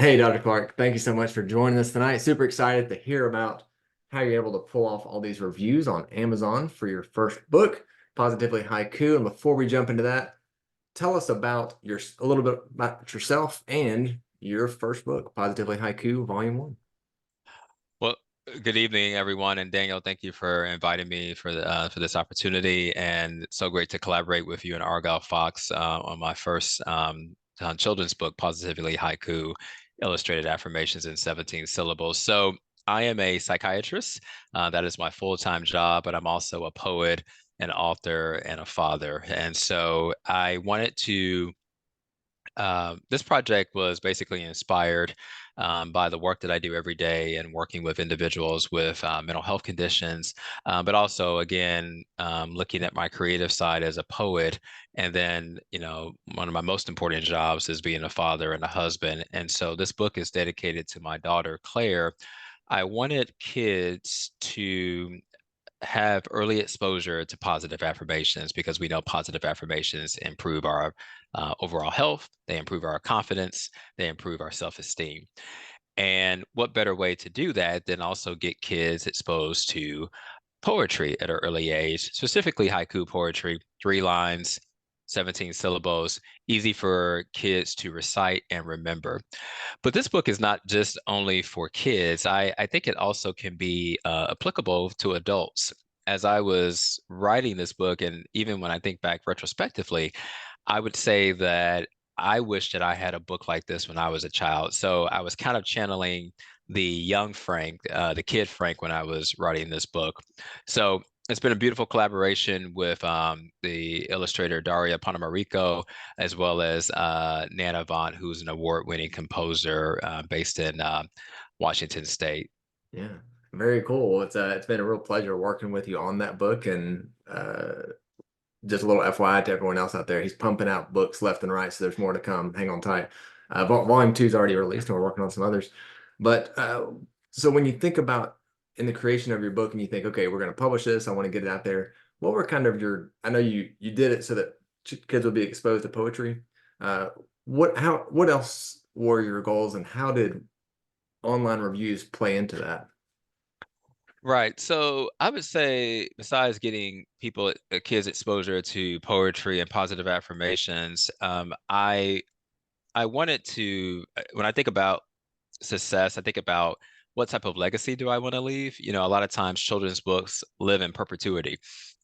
Hey, Dr. Clark, thank you so much for joining us tonight. Super excited to hear about how you're able to pull off all these reviews on Amazon for your first book, Positively Haiku. And before we jump into that, tell us about a little bit about yourself and your first book, Positively Haiku, Volume 1. Well, good evening, everyone, and Daniel, thank you for inviting me for this opportunity, and it's so great to collaborate with you and Argyle Fox on my first children's book, Positively Haiku: Illustrated Affirmations in 17 Syllables. So I am a psychiatrist. That is my full-time job, but I'm also a poet, an author, and a father. And so I wanted to this project was basically inspired by the work that I do every day and working with individuals with mental health conditions, but also, again, looking at my creative side as a poet. And then, one of my most important jobs is being a father and a husband. And so this book is dedicated to my daughter, Claire. I wanted kids to have early exposure to positive affirmations because we know positive affirmations improve our overall health, they improve our confidence, they improve our self-esteem. And what better way to do that than also get kids exposed to poetry at an early age, specifically haiku poetry, 3 lines, 17 syllables, easy for kids to recite and remember. But this book is not just only for kids. I think it also can be applicable to adults. As I was writing this book, and even when I think back retrospectively, I would say that I wish that I had a book like this when I was a child. So I was kind of channeling the young Frank, the kid Frank, when I was writing this book. So it's been a beautiful collaboration with the illustrator Daria Panamarico, as well as Nana Vaughn, who's an award-winning composer based in Washington State. Yeah, very cool. It's been a real pleasure working with you on that book. And just a little FYI to everyone else out there, he's pumping out books left and right, so there's more to come. Hang on tight. Volume 2 is already released, and we're working on some others. But so when you think about in the creation of your book, and you think, okay, we're going to publish this, I want to get it out there. What were kind of I know you did it so that kids would be exposed to poetry. Uh, what else were your goals, and how did online reviews play into that? Right. So I would say, besides getting kids exposure to poetry and positive affirmations, I wanted to, when I think about success, I think about what type of legacy do I want to leave? A lot of times children's books live in perpetuity.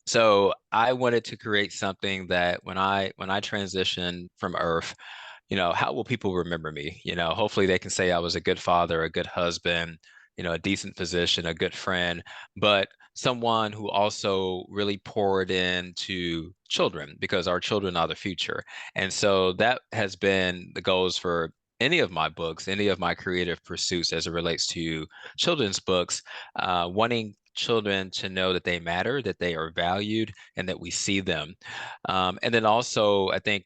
So I wanted to create something that when I transition from Earth, how will people remember me? Hopefully they can say I was a good father, a good husband, a decent physician, a good friend, but someone who also really poured into children because our children are the future. And so that has been the goals for any of my books, any of my creative pursuits as it relates to children's books, wanting children to know that they matter, that they are valued, and that we see them. And then also, I think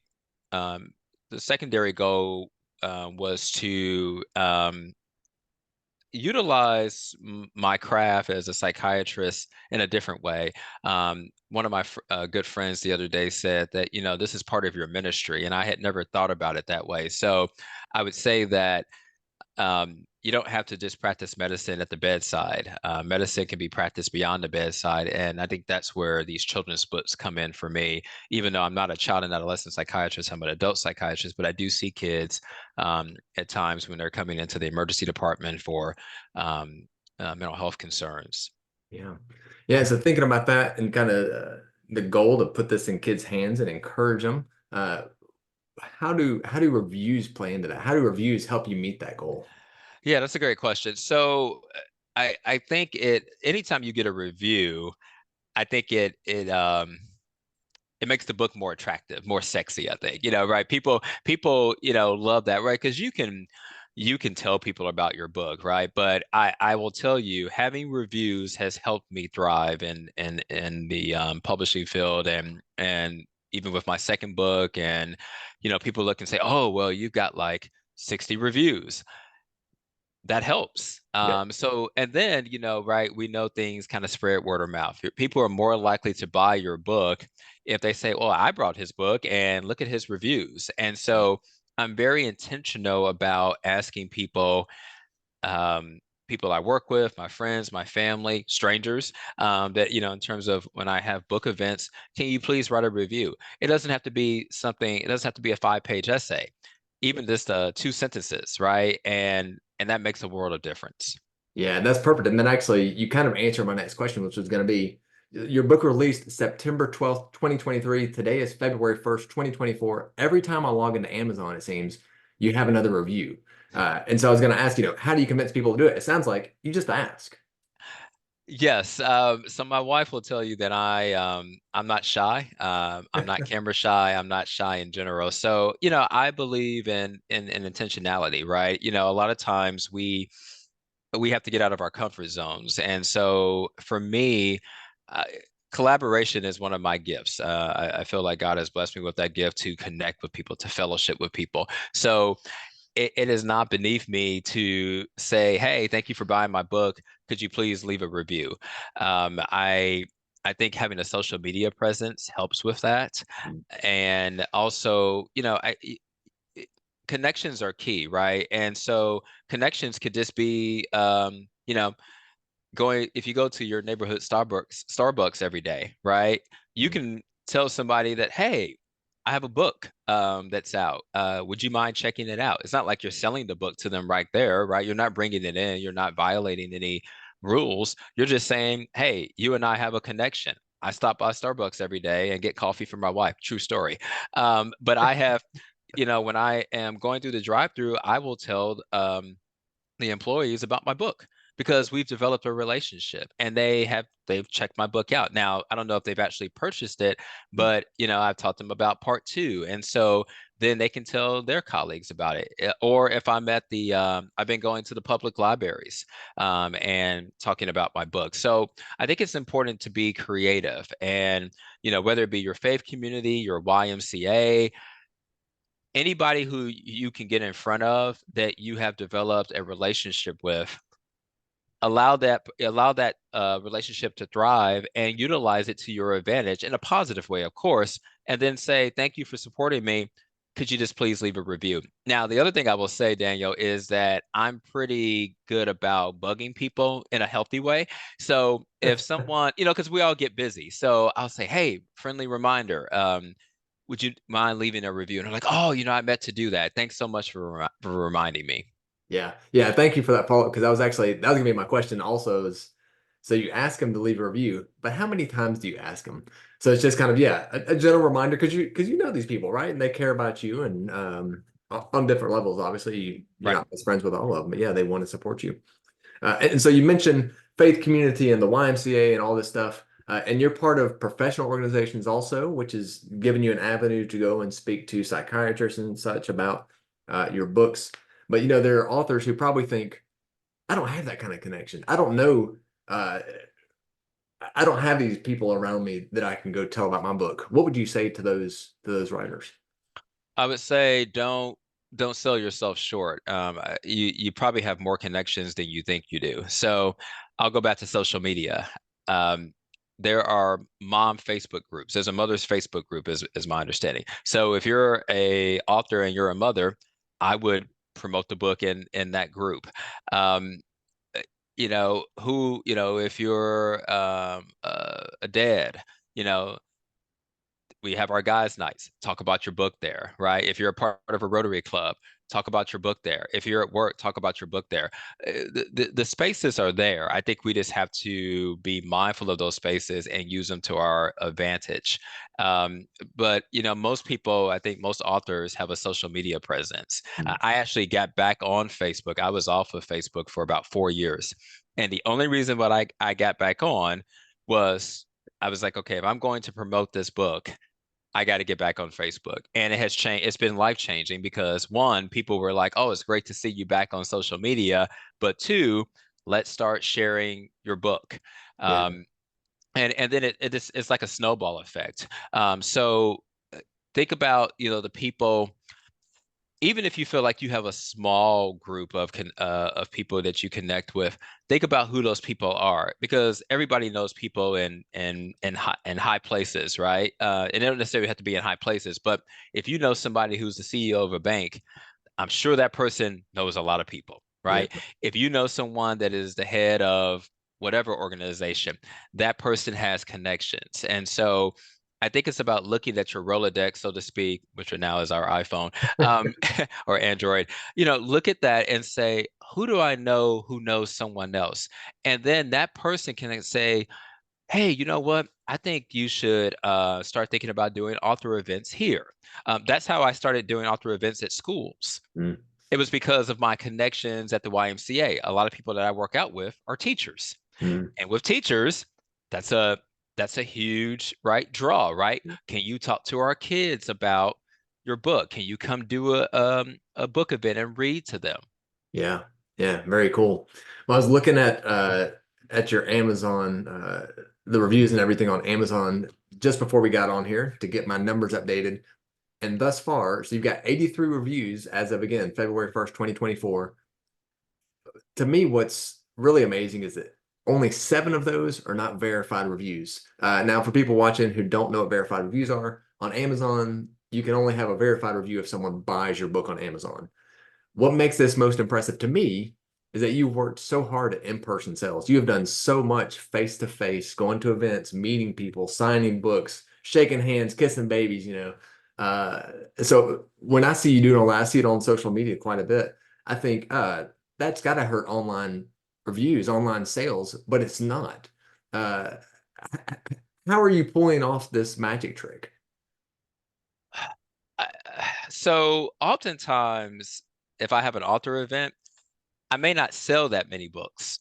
um, the secondary goal was to utilize my craft as a psychiatrist in a different way. One of my good friends the other day said that, this is part of your ministry, and I had never thought about it that way. So I would say that you don't have to just practice medicine at the bedside. Medicine can be practiced beyond the bedside. And I think that's where these children's books come in for me. Even though I'm not a child and adolescent psychiatrist, I'm an adult psychiatrist, but I do see kids at times when they're coming into the emergency department for um, mental health concerns. Yeah. Yeah. So thinking about that and kind of the goal to put this in kids' hands and encourage them, how do reviews play into that? How do reviews help you meet that goal? Yeah, that's a great question. So I think anytime you get a review, I think it makes the book more attractive, more sexy, I think. Right? People, love that, right? Because you can tell people about your book, right? But I will tell you, having reviews has helped me thrive in the publishing field, and even with my second book. And people look and say, oh, well, you've got like 60 reviews. That helps. Yep. So, and then, right, we know things kind of spread word of mouth. People are more likely to buy your book if they say, well, I brought his book and look at his reviews. And so I'm very intentional about asking people, um, people I work with, my friends, my family, strangers, that, in terms of when I have book events, can you please write a review? It doesn't have to be something, it doesn't have to be a 5-page essay, even just 2 sentences, right? And that makes a world of difference. Yeah, that's perfect. And then actually, you kind of answered my next question, which was going to be your book released September 12th, 2023. Today is February 1st, 2024. Every time I log into Amazon, it seems you have another review. And so I was going to ask, how do you convince people to do it? It sounds like you just ask. Yes. So my wife will tell you that I'm not shy. I'm not camera shy. I'm not shy in general. So, I believe in intentionality, right? A lot of times we have to get out of our comfort zones. And so for me, uh, collaboration is one of my gifts. I feel like God has blessed me with that gift to connect with people, to fellowship with people. So it is not beneath me to say, hey, thank you for buying my book. Could you please leave a review? I think having a social media presence helps with that. And also, connections are key, right? And so connections could just be, going, if you go to your neighborhood Starbucks every day, right? You Mm. can tell somebody that, hey, I have a book that's out. Would you mind checking it out? It's not like you're selling the book to them right there, right? You're not bringing it in. You're not violating any rules. You're just saying, hey, you and I have a connection. I stop by Starbucks every day and get coffee for my wife. True story. But I have, when I am going through the drive-through, I will tell the employees about my book because we've developed a relationship and they've checked my book out. Now, I don't know if they've actually purchased it, but I've taught them about part two. And so then they can tell their colleagues about it. Or if I'm at I've been going to the public libraries and talking about my book. So I think it's important to be creative and, whether it be your faith community, your YMCA, anybody who you can get in front of that you have developed a relationship with, allow that relationship to thrive and utilize it to your advantage in a positive way, of course, and then say thank you for supporting me. Could you just please leave a review? Now, the other thing I will say, Daniel, is that I'm pretty good about bugging people in a healthy way. So if someone, because we all get busy, so I'll say, hey, friendly reminder, would you mind leaving a review? And I'm like, oh, I meant to do that. Thanks so much for reminding me. Yeah. Yeah. Thank you for that follow-up because that was gonna be my question also is so you ask them to leave a review, but how many times do you ask them? So it's just kind of, yeah, a general reminder because you know these people, right? And they care about you and on different levels, obviously you're Right. not best friends with all of them, but yeah, they want to support you. And so you mentioned faith community and the YMCA and all this stuff. And you're part of professional organizations also, which is giving you an avenue to go and speak to psychiatrists and such about your books. But there are authors who probably think, I don't have that kind of connection. I don't know. Uh, I don't have these people around me that I can go tell about my book. What would you say to those writers? I would say don't sell yourself short. You probably have more connections than you think you do. So I'll go back to social media. Um, there are mom Facebook groups. There's a mother's Facebook group, is my understanding. So if you're a author and you're a mother, I would promote the book in that group. Um, if you're a dad, you know, we have our guys' nights. Talk about your book there, right? If you're a part of a Rotary Club, talk about your book there. If you're at work, talk about your book there. The spaces are there. I think we just have to be mindful of those spaces and use them to our advantage. Um, but most people, I think most authors have a social media presence. I actually got back on Facebook. I was off of Facebook for about 4 years, and the only reason why I got back on was I was like, okay, if I'm going to promote this book, I got to get back on Facebook. And it has changed. It's been life changing because one, people were like, oh, it's great to see you back on social media. But two, let's start sharing your book. Yeah. Um, and then it's like a snowball effect. So think about, the people. even if you feel like you have a small group of people that you connect with, think about who those people are, because everybody knows people in high places, right? And they don't necessarily have to be in high places, but if you know somebody who's the CEO of a bank, I'm sure that person knows a lot of people, Yeah. right? If you know someone that is the head of whatever organization, that person has connections. And so I think it's about looking at your Rolodex, so to speak, which now is our iPhone, um, or Android. Look at that and say, who do I know who knows someone else? And then that person can say, hey, you know what? I think you should start thinking about doing author events here. That's how I started doing author events at schools. Mm, It was because of my connections at the YMCA. A lot of people that I work out with are teachers. mm. And with teachers, that's a that's a huge right draw, right? Can you talk to our kids about your book? Can you come do a book event and read to them? Yeah. Yeah. Very cool. Well, I was looking at your Amazon, the reviews and everything on Amazon just before we got on here to get my numbers updated. And thus far, so you've got 83 reviews as of again, February 1st, 2024. To me, what's really amazing is that only 7 of those are not verified reviews. Now, for people watching who don't know what verified reviews are, on Amazon, you can only have a verified review if someone buys your book on Amazon. What makes this most impressive to me is that you've worked so hard at in-person sales. You have done so much face-to-face, going to events, meeting people, signing books, shaking hands, kissing babies. So when I see you doing all that, I see it on social media quite a bit. I think that's got to hurt online reviews, online sales, but it's not. Uh, how are you pulling off this magic trick? I- So oftentimes, if I have an author event, I may not sell that many books.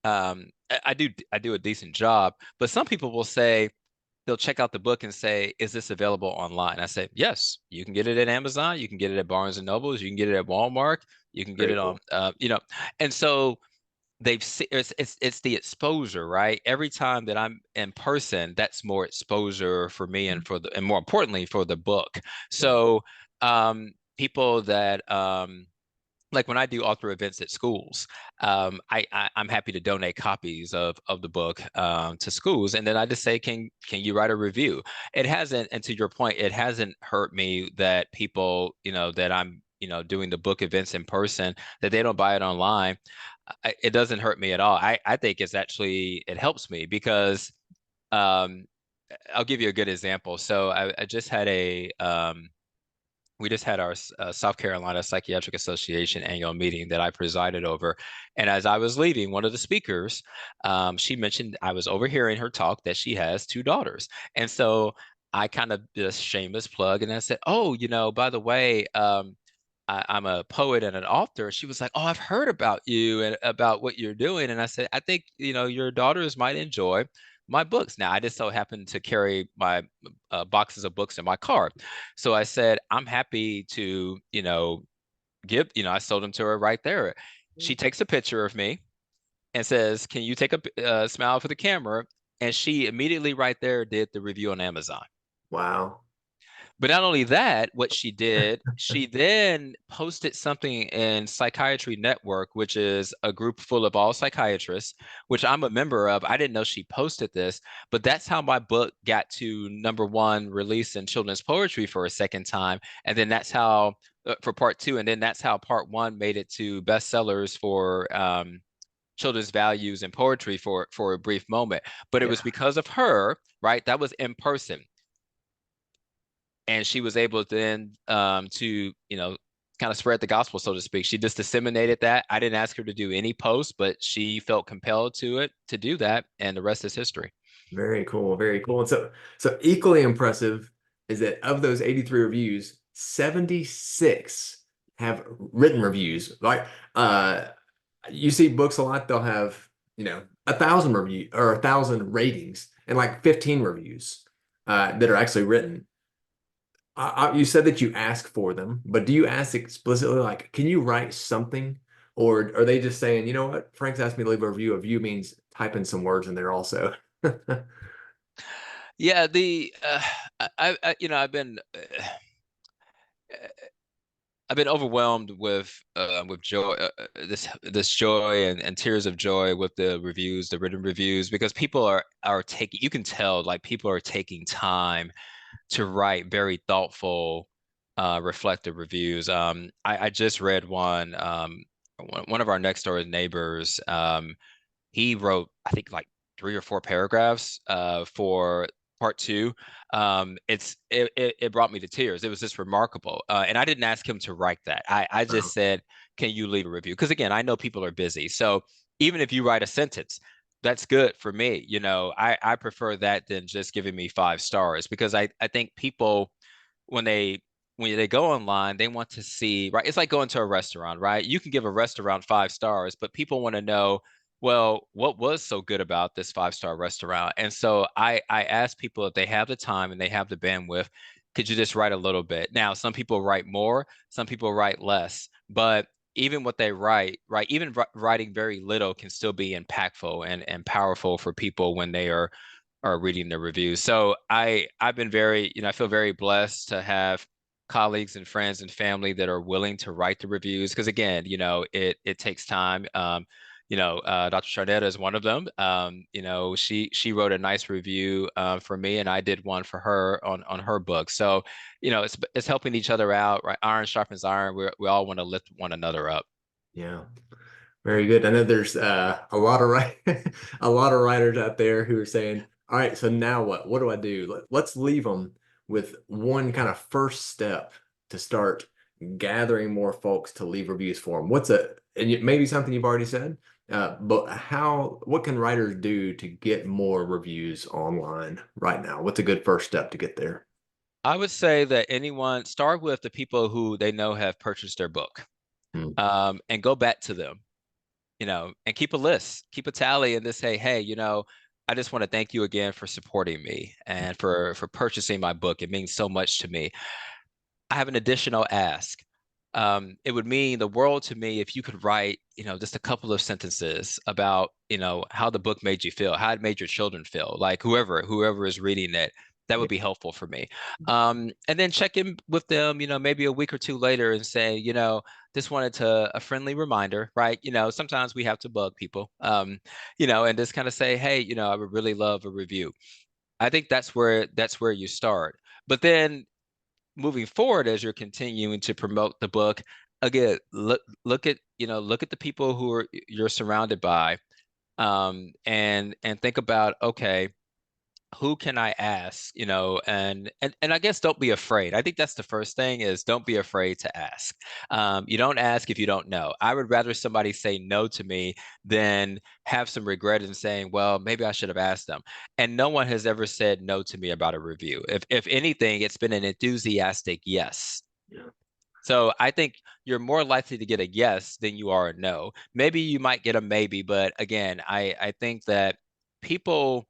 I do a decent job, but some people will say they'll check out the book and say, "Is this available online?" I say, "Yes, you can get it at Amazon, you can get it at Barnes and Nobles, you can get it at Walmart, you can get Very it on, cool. And so they've seen it's the exposure, right? Every time that I'm in person, that's more exposure for me and more importantly for the book. Yeah. So people that like when I do author events at schools, I'm happy to donate copies of the book to schools, and then I just say, can you write a review? It hasn't, and to your point, it hasn't hurt me that people, that I'm, doing the book events in person, that they don't buy it online. It doesn't hurt me at all. I think it helps me because um, I'll give you a good example. So I just had we just had our South Carolina Psychiatric Association annual meeting that I presided over. And as I was leaving, one of the speakers, she mentioned, I was overhearing her talk, that she has 2 daughters. And so I kind of did a shameless plug and I said, oh, by the way, I'm a poet and an author. She was like, oh, I've heard about you and about what you're doing. And I said, I think, your daughters might enjoy my books. Now, I just so happen to carry my boxes of books in my car. So I said, I'm happy to, I sold them to her right there. She takes a picture of me and says, can you take a smile for the camera? And she immediately right there did the review on Amazon. Wow. But not only that, what she did, she then posted something in Psychiatry Network, which is a group full of all psychiatrists, which I'm a member of. I didn't know she posted this, but that's how my book got to #1 release in children's poetry for a second time. And then that's how, for part two, and then that's how part one made it to bestsellers for children's values and poetry for a brief moment. But it was Yeah. because of her, right? That was in person, and she was able then to kind of spread the gospel, so to speak. She just disseminated that. I didn't ask her to do any posts, but she felt compelled to do that, and the rest is history. Very cool. Very cool. And so equally impressive is that of those 83 reviews, 76 have written reviews. Like you see books a lot, they'll have, 1,000 review or 1,000 ratings and like 15 reviews that are actually written. You said that you ask for them, but do you ask explicitly, like, can you write something? Or are they just saying, you know what, Frank's asked me to leave a review. A review means type in some words in there also. Yeah, the I've been I've been overwhelmed with joy, this joy and tears of joy with the reviews, the written reviews, because people are taking, you can tell like people are taking time to write very thoughtful, reflective reviews. I just read one of our next door neighbors. He wrote, I think, like 3 or 4 paragraphs for part two. It brought me to tears. It was just remarkable. And I didn't ask him to write that. I just Wow. said, can you leave a review? Because again, I know people are busy. So even if you write a sentence, that's good for me. I prefer that than just giving me 5 stars, because I think people, when they go online, they want to see, right? It's like going to a restaurant, right? You can give a restaurant 5 stars, but people want to know, well, what was so good about this 5 star restaurant? And so I ask people, if they have the time and they have the bandwidth, could you just write a little bit? Now, some people write more, some people write less, but even what they write, right? Even writing very little can still be impactful and powerful for people when they are reading the reviews. So I've been very, I feel very blessed to have colleagues and friends and family that are willing to write the reviews, because again, it takes time. Dr. Charnetta is one of them. She wrote a nice review for me, and I did one for her on her book. So, it's helping each other out, right? Iron sharpens iron. We all want to lift one another up. Yeah. Very good. I know there's a lot of a lot of writers out there who are saying, "All right, so now what? What do I do? Let's leave them with one kind of first step to start gathering more folks to leave reviews for them." Maybe something you've already said, but what can writers do to get more reviews online right now? What's a good first step to get there? I would say that anyone start with the people who they know have purchased their book, Hmm. and go back to them, and keep a list, keep a tally, and just say, hey, I just want to thank you again for supporting me and for purchasing my book. It means so much to me. I have an additional ask. It would mean the world to me if you could write, just a couple of sentences about, how the book made you feel, how it made your children feel, like whoever is reading it. That Yeah. would be helpful for me. And then check in with them, maybe a week or two later and say, just wanted to a friendly reminder, right? Sometimes we have to bug people, and just kind of say, hey, I would really love a review. I think that's where you start. But then moving forward, as you're continuing to promote the book, again, look at the people you're surrounded by, and think about, okay, who can I ask, and I guess don't be afraid. I think that's the first thing, is don't be afraid to ask. You don't ask if you don't know. I would rather somebody say no to me than have some regret in saying, well, maybe I should have asked them. And no one has ever said no to me about a review. If anything, it's been an enthusiastic yes. Yeah. So I think you're more likely to get a yes than you are a no. Maybe you might get a maybe, but again, I think that people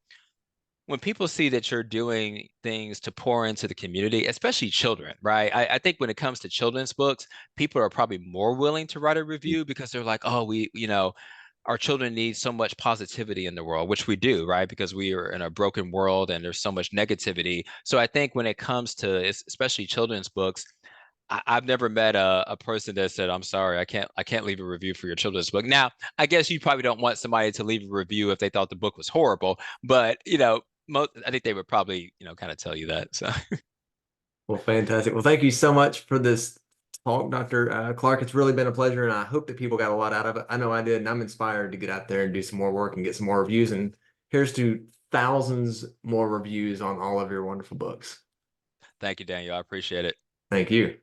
when people see that you're doing things to pour into the community, especially children, right? I think when it comes to children's books, people are probably more willing to write a review because they're like, oh, our children need so much positivity in the world, which we do, right? Because we are in a broken world and there's so much negativity. So I think when it comes to especially children's books, I've never met a person that said, I'm sorry, I can't leave a review for your children's book. Now, I guess you probably don't want somebody to leave a review if they thought the book was horrible, but I think they would probably, kind of tell you that. So Well, fantastic. Well, thank you so much for this talk, Dr. Clark. It's really been a pleasure, and I hope that people got a lot out of it. I know I did, and I'm inspired to get out there and do some more work and get some more reviews. And here's to thousands more reviews on all of your wonderful books. thank you, Daniel. I appreciate it. Thank you.